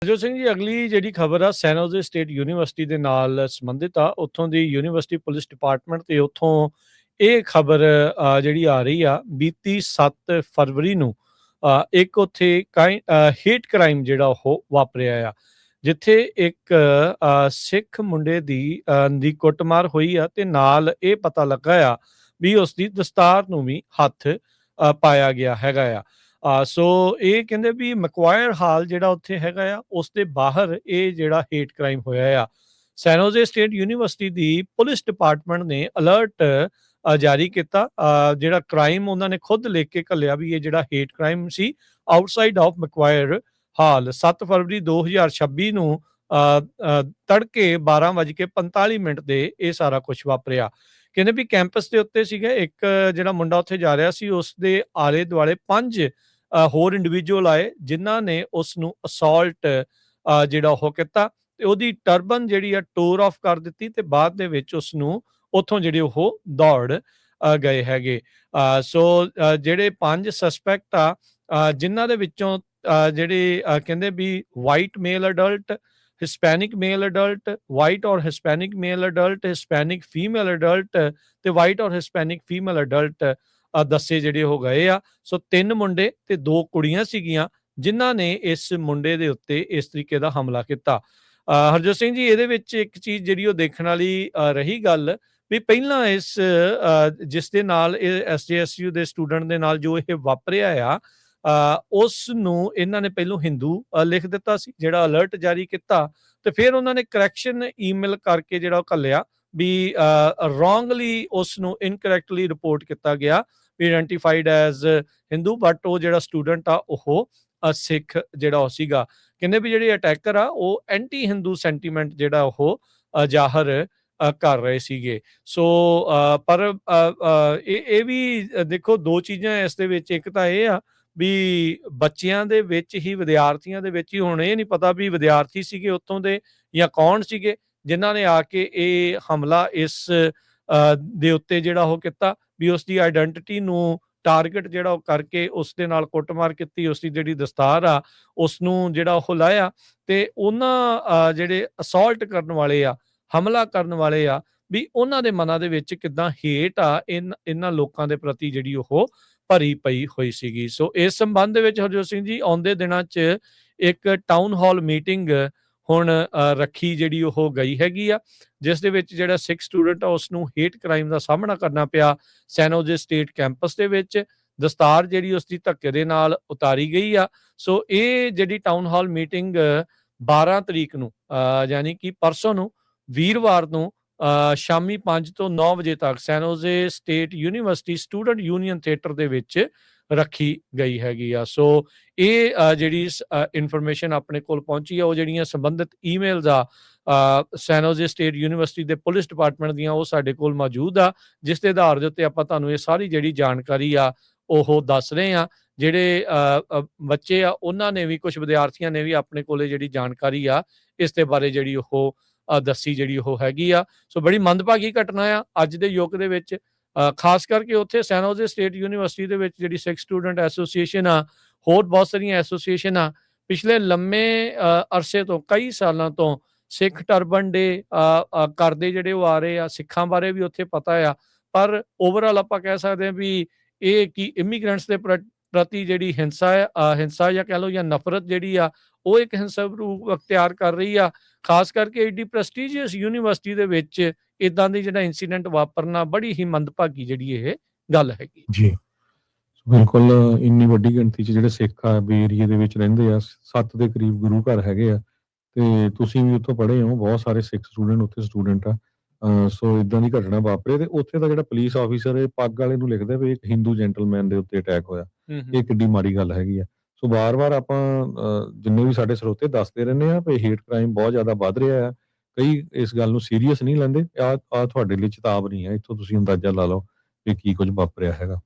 ਜੋ ਸਿੰਘ ਜੀ ਅਗਲੀ ਜਿਹੜੀ ਖਬਰ ਆ ਸੈਨ ਹੋਜ਼ੇ ਸਟੇਟ ਯੂਨੀਵਰਸਿਟੀ ਦੇ ਨਾਲ ਸੰਬੰਧਿਤ ਆ। ਉੱਥੋਂ ਦੀ ਯੂਨੀਵਰਸਿਟੀ ਪੁਲਿਸ ਡਿਪਾਰਟਮੈਂਟ ਤੇ ਉੱਥੋਂ ਇਹ ਖਬਰ ਜਿਹੜੀ ਆ ਰਹੀ ਆ ਬੀਤੀ 7 ਫਰਵਰੀ ਨੂੰ ਇੱਕ ਉੱਥੇ ਹੇਟ ਕ੍ਰਾਈਮ ਜਿਹੜਾ ਉਹ ਵਾਪਰਿਆ ਆ, ਜਿੱਥੇ ਇੱਕ ਸਿੱਖ ਮੁੰਡੇ ਦੀ ਕੁੱਟਮਾਰ ਹੋਈ ਆ ਤੇ ਨਾਲ ਇਹ ਪਤਾ ਲੱਗਾ ਆ ਵੀ ਉਸ ਦੀ ਦਸਤਾਰ ਨੂੰ ਵੀ ਹੱਥ ਪਾਇਆ ਗਿਆ ਹੈਗਾ ਆ। ਸੋ ਇਹ ਕਹਿੰਦੇ ਵੀ ਮੈਕਵਾਇਰ ਹਾਲ ਜਿਹੜਾ ਉੱਥੇ ਹੈਗਾ ਆ ਉਸ ਦੇ ਬਾਹਰ ਇਹ ਜਿਹੜਾ ਹੇਟ ਕ੍ਰਾਈਮ ਹੋਇਆ ਆ। ਸੈਨ ਹੋਜ਼ੇ ਸਟੇਟ ਯੂਨੀਵਰਸਿਟੀ ਦੀ ਪੁਲਿਸ ਡਿਪਾਰਟਮੈਂਟ ਨੇ ਅਲਰਟ ਜਾਰੀ ਕੀਤਾ। ਜਿਹੜਾ ਕ੍ਰਾਈਮ ਉਹਨਾਂ ਨੇ ਖੁਦ ਲਿਖ ਕੇ ਘੱਲਿਆ ਵੀ ਇਹ ਜਿਹੜਾ ਹੇਟ ਕ੍ਰਾਈਮ ਸੀ ਆਊਟਸਾਈਡ ਆਫ ਮੈਕਵਾਇਰ ਹਾਲ 7 ਫਰਵਰੀ 2026 ਨੂੰ ਤੜਕੇ 12:45 ਦੇ ਇਹ ਸਾਰਾ ਕੁਝ ਵਾਪਰਿਆ। ਕਹਿੰਦੇ ਵੀ ਕੈਂਪਸ ਦੇ ਉੱਤੇ ਸੀਗਾ ਇੱਕ ਜਿਹੜਾ ਮੁੰਡਾ ਉੱਥੇ ਜਾ ਰਿਹਾ ਸੀ, ਉਸ ਦੇ ਆਲੇ ਦੁਆਲੇ 5 ਹੋਰ ਇੰਡੀਵਿਜੂਅਲ ਆਏ ਜਿਨ੍ਹਾਂ ਨੇ ਉਸ ਨੂੰ ਅਸੌਲਟ ਜਿਹੜਾ ਉਹ ਕੀਤਾ ਤੇ ਉਹਦੀ ਟਰਬਨ ਜਿਹੜੀ ਆ ਟੋਰ ਆਫ ਕਰ ਦਿੱਤੀ ਤੇ ਬਾਅਦ ਦੇ ਵਿੱਚ ਉਸ ਨੂੰ ਉੱਥੋਂ ਜਿਹੜੇ ਉਹ ਦੌੜ ਗਏ ਹੈਗੇ। ਸੋ ਜਿਹੜੇ 5 ਸਸਪੈਕਟ ਆ ਜਿਨ੍ਹਾਂ ਦੇ ਵਿੱਚੋਂ ਜਿਹੜੇ ਕਹਿੰਦੇ ਵੀ ਵਾਈਟ ਮੇਲ ਅਡਲਟ, ਹਿਸਪੈਨਿਕ ਮੇਲ ਅਡਲਟ, ਵਾਈਟ ਔਰ ਹਿਸਪੈਨਿਕ ਮੇਲ ਅਡਲਟ, ਹਿਸਪੈਨਿਕ ਫੀਮੇਲ ਅਡਲਟ ਤੇ ਵਾਈਟ ਔਰ ਹਿਸਪੈਨਿਕ ਫੀਮੇਲ ਅਡਲਟ ਦੱਸੇ ਜਿਹੜੇ ਹੋ ਗਏ ਆ। ਸੋ 3 ਮੁੰਡੇ ਤੇ 2 ਕੁੜੀਆਂ ਸੀਗੀਆਂ ਜਿਨ੍ਹਾਂ ਨੇ ਇਸ ਮੁੰਡੇ ਦੇ ਉੱਤੇ ਇਸ ਤਰੀਕੇ ਦਾ ਹਮਲਾ ਕੀਤਾ। ਹਰਜੋਤ ਸਿੰਘ ਜੀ, ਇਹਦੇ ਵਿੱਚ ਇੱਕ ਚੀਜ਼ ਜਿਹੜੀ ਉਹ ਦੇਖਣ ਵਾਲੀ ਰਹੀ ਗੱਲ ਵੀ ਪਹਿਲਾਂ ਇਸ ਜਿਸ ਦੇ ਨਾਲ ਇਹ SJSU ਦੇ ਸਟੂਡੈਂਟ ਦੇ ਨਾਲ ਜੋ ਇਹ ਵਾਪਰਿਆ ਆ ਉਸ ਨੂੰ ਇਹਨਾਂ ਨੇ ਪਹਿਲੋਂ ਹਿੰਦੂ ਲਿਖ ਦਿੱਤਾ ਸੀ, ਜਿਹੜਾ ਅਲਰਟ ਜਾਰੀ ਕੀਤਾ ਤੇ ਫਿਰ ਉਹਨਾਂ ਨੇ ਕਰੈਕਸ਼ਨ ਈਮੇਲ ਕਰਕੇ ਜਿਹੜਾ ਉਹ ਘੱਲਿਆ ਵੀ ਰੋਂਗਲੀ ਉਸ ਨੂੰ ਇਨਕਰੈਕਟਲੀ ਰਿਪੋਰਟ ਕੀਤਾ ਗਿਆ ਵੀ ਆਇਡੈਂਟੀਫਾਈਡ ਐਜ਼ ਹਿੰਦੂ, ਬਟ ਉਹ ਜਿਹੜਾ ਸਟੂਡੈਂਟ ਆ ਉਹ ਸਿੱਖ ਜਿਹੜਾ ਉਹ ਸੀਗਾ। ਕਹਿੰਦੇ ਵੀ ਜਿਹੜੇ ਅਟੈਕਰ ਆ ਉਹ ਐਂਟੀ ਹਿੰਦੂ ਸੈਂਟੀਮੈਂਟ ਜਿਹੜਾ ਉਹ ਜ਼ਾਹਰ ਕਰ ਰਹੇ ਸੀਗੇ। ਸੋ ਪਰ ਇਹ ਵੀ ਦੇਖੋ 2 ਚੀਜ਼ਾਂ ਇਸ ਦੇ ਵਿੱਚ, ਇੱਕ ਤਾਂ ਇਹ ਆ ਵੀ ਬੱਚਿਆਂ ਦੇ ਵਿੱਚ ਹੀ, ਵਿਦਿਆਰਥੀਆਂ ਦੇ ਵਿੱਚ ਹੀ, ਹੁਣ ਇਹ ਨਹੀਂ ਪਤਾ ਵੀ ਵਿਦਿਆਰਥੀ ਸੀਗੇ ਉੱਥੋਂ ਦੇ ਜਾਂ ਕੌਣ ਸੀਗੇ ਜਿਨ੍ਹਾਂ ਨੇ ਆ ਕੇ ਇਹ ਹਮਲਾ ਇਸ ਦੇ ਉੱਤੇ ਜਿਹੜਾ ਉਹ ਕੀਤਾ ਵੀ ਉਸ ਦੀ ਆਇਡੈਂਟੀਟੀ ਨੂੰ ਟਾਰਗੇਟ ਜਿਹੜਾ ਉਹ ਕਰਕੇ ਉਸ ਦੇ ਨਾਲ ਕੁੱਟਮਾਰ ਕੀਤੀ, ਉਸ ਦੀ ਜਿਹੜੀ ਦਸਤਾਰ ਆ ਉਸ ਨੂੰ ਜਿਹੜਾ ਉਹ ਲਾਇਆ ਤੇ ਉਹਨਾਂ ਜਿਹੜੇ ਅਸੌਲਟ ਕਰਨ ਵਾਲੇ ਆ, ਹਮਲਾ ਕਰਨ ਵਾਲੇ ਆ, ਵੀ ਉਹਨਾਂ ਦੇ ਮਨਾਂ ਦੇ ਵਿੱਚ ਕਿੱਦਾਂ ਹੇਟ ਆ ਇਹਨਾਂ ਲੋਕਾਂ ਦੇ ਪ੍ਰਤੀ ਜਿਹੜੀ ਉਹ ਭਰੀ ਪਈ ਹੋਈ ਸੀਗੀ। ਸੋ ਇਸ ਸੰਬੰਧ ਦੇ ਵਿੱਚ ਹਰਜੋਤ ਸਿੰਘ ਜੀ ਆਉਂਦੇ ਦਿਨਾਂ 'ਚ ਇੱਕ ਟਾਊਨ ਹਾਲ ਮੀਟਿੰਗ ਹੁਣ ਰੱਖੀ ਜਿਹੜੀ ਉਹ ਗਈ ਹੈਗੀ ਆ, ਜਿਸ ਦੇ ਵਿੱਚ ਜਿਹੜਾ ਸਿੱਖ ਸਟੂਡੈਂਟ ਆ ਉਸ ਨੂੰ ਹੇਟ ਕ੍ਰਾਈਮ ਦਾ ਸਾਹਮਣਾ ਕਰਨਾ ਪਿਆ ਸੈਨ ਹੋਜ਼ੇ ਸਟੇਟ ਕੈਂਪਸ ਦੇ ਵਿੱਚ। ਦਸਤਾਰ ਜਿਹੜੀ ਉਸ ਦੀ ਧੱਕੇ ਦੇ ਨਾਲ ਉਤਾਰੀ ਗਈ ਆ। ਸੋ ਇਹ ਜਿਹੜੀ ਟਾਊਨ ਹਾਲ ਮੀਟਿੰਗ 12 ਤਰੀਕ ਨੂੰ ਯਾਨੀ ਕਿ ਪਰਸੋਂ ਨੂੰ ਵੀਰਵਾਰ ਨੂੰ ਸ਼ਾਮੀ 5 ਤੋਂ 9 ਵਜੇ ਤੱਕ San Jose State University Student Union Theatre ਦੇ ਵਿੱਚ ਰੱਖੀ ਗਈ ਹੈਗੀ ਆ। ਸੋ ਇਹ ਜਿਹੜੀ ਇਨਫੋਰਮੇਸ਼ਨ ਆਪਣੇ ਕੋਲ ਪਹੁੰਚੀ ਆ, ਉਹ ਜਿਹੜੀਆਂ ਸੰਬੰਧਿਤ ਈਮੇਲਸ ਆ ਸੈਨ ਹੋਜ਼ੇ ਸਟੇਟ ਯੂਨੀਵਰਸਿਟੀ ਦੇ ਪੁਲਿਸ ਡਿਪਾਰਟਮੈਂਟ ਦੀਆਂ, ਉਹ ਸਾਡੇ ਕੋਲ ਮੌਜੂਦ ਆ, ਜਿਸ ਦੇ ਆਧਾਰ ਦੇ ਉੱਤੇ ਆਪਾਂ ਤੁਹਾਨੂੰ ਇਹ ਸਾਰੀ ਜਿਹੜੀ ਜਾਣਕਾਰੀ ਆ ਉਹ ਦੱਸ ਰਹੇ ਆ। ਜਿਹੜੇ ਬੱਚੇ ਆ ਉਹਨਾਂ ਨੇ ਵੀ, ਕੁਝ ਵਿਦਿਆਰਥੀਆਂ ਨੇ ਵੀ ਆਪਣੇ ਕੋਲੇ ਜਿਹੜੀ ਜਾਣਕਾਰੀ ਆ ਇਸ ਦੇ ਬਾਰੇ ਜਿਹੜੀ ਉਹ ਦੱਸੀ ਜਿਹੜੀ ਉਹ ਹੈਗੀ ਆ। ਸੋ ਬੜੀ ਮੰਦਭਾਗੀ ਘਟਨਾ ਆ ਅੱਜ ਦੇ ਯੁੱਗ ਦੇ ਵਿੱਚ, ਖਾਸ ਕਰਕੇ ਉੱਥੇ ਸੈਨ ਹੋਜ਼ੇ ਸਟੇਟ ਯੂਨੀਵਰਸਿਟੀ ਦੇ ਵਿੱਚ ਜਿਹੜੀ ਸਿੱਖ ਸਟੂਡੈਂਟ ਐਸੋਸੀਏਸ਼ਨ ਆ, ਹੋਰ ਬਹੁਤ ਸਾਰੀਆਂ ਐਸੋਸੀਏਸ਼ਨ ਆ, ਪਿਛਲੇ ਲੰਮੇ ਅਰਸੇ ਤੋਂ, ਕਈ ਸਾਲਾਂ ਤੋਂ ਸਿੱਖ ਟਰਬਨ ਡੇ ਕਰਦੇ ਜਿਹੜੇ ਉਹ ਆ ਰਹੇ ਆ। ਸਿੱਖਾਂ ਬਾਰੇ ਵੀ ਉੱਥੇ ਪਤਾ ਆ, ਪਰ ਓਵਰਆਲ ਆਪਾਂ ਕਹਿ ਸਕਦੇ ਹਾਂ ਵੀ ਇਹ ਕਿ ਇਮੀਗ੍ਰੈਂਟਸ ਦੇ ਪ੍ਰਤੀ ਜਿਹੜੀ ਹਿੰਸਾ ਜਾਂ ਕਹਿ ਲਓ ਜਾਂ ਨਫ਼ਰਤ ਜਿਹੜੀ ਆ ਉਹ ਇੱਕ ਹਿੰਸਕ ਰੂਪ ਅਖਤਿਆਰ ਕਰ ਰਹੀ ਆ। ਖਾਸ ਕਰਕੇ ਏਡੀ ਪ੍ਰੈਸਟੀਜੀਅਸ ਯੂਨੀਵਰਸਿਟੀ ਦੇ ਵਿੱਚ ਇਦਾਂ ਦੀ ਜਿਹੜਾ ਇੰਸੀਡੈਂਟ ਵਾਪਰਨਾ ਬੜੀ ਹੀ ਮੰਦਭਾਗੀ ਜਿਹੜੀ ਇਹ ਗੱਲ ਹੈਗੀ ਜੀ। ਬਿਲਕੁਲ ਇੰਨੀ ਵੱਡੀ ਗਿਣਤੀ 'ਚ ਜਿਹੜੇ ਸਿੱਖ ਆ ਵੀ ਏਰੀਏ ਦੇ ਵਿੱਚ ਰਹਿੰਦੇ ਆ, 7 ਦੇ ਕਰੀਬ ਗੁਰੂ ਘਰ ਹੈਗੇ ਆ ਤੇ ਤੁਸੀਂ ਵੀ ਉੱਥੋਂ ਪੜ੍ਹੇ ਹੋ, ਬਹੁਤ ਸਾਰੇ ਸਿੱਖ ਸਟੂਡੈਂਟ ਉੱਥੇ ਸਟੂਡੈਂਟ ਆ। ਸੋ ਇਦਾਂ ਦੀ ਘਟਨਾ ਵਾਪਰੇ ਤੇ ਉੱਥੇ ਦਾ ਜਿਹੜਾ ਪੁਲਿਸ ਆਫੀਸਰ ਇਹ ਪੱਗ ਵਾਲੇ ਨੂੰ ਲਿਖਦਾ ਵੀ ਇੱਕ ਹਿੰਦੂ ਜੈਂਟਲਮੈਨ ਦੇ ਉੱਤੇ ਅਟੈਕ ਹੋਇਆ। ਇਹ ਕਿੱਡੀ ਮਾੜੀ ਗੱਲ ਹੈਗੀ ਆ। ਸੋ ਵਾਰ-ਵਾਰ ਆਪਾਂ ਜਿੰਨੇ ਵੀ ਸਾਡੇ ਸਰੋਤੇ ਦੱਸਦੇ ਰਹਿੰਦੇ ਆ ਵੀ ਹੇਟ ਕ੍ਰਾਈਮ ਬਹੁਤ ਜ਼ਿਆਦਾ ਵੱਧ ਰਿਹਾ ਆ। ਕਈ ਇਸ ਗੱਲ ਨੂੰ ਸੀਰੀਅਸ ਨਹੀਂ ਲੈਂਦੇ। ਆ ਤੁਹਾਡੇ ਲਈ ਚੇਤਾਵਨੀ ਹੈ, ਇੱਥੋਂ ਤੁਸੀਂ ਅੰਦਾਜ਼ਾ ਲਾ ਲਓ ਕਿ ਕੀ ਕੁਝ ਵਾਪਰਿਆ ਹੈਗਾ।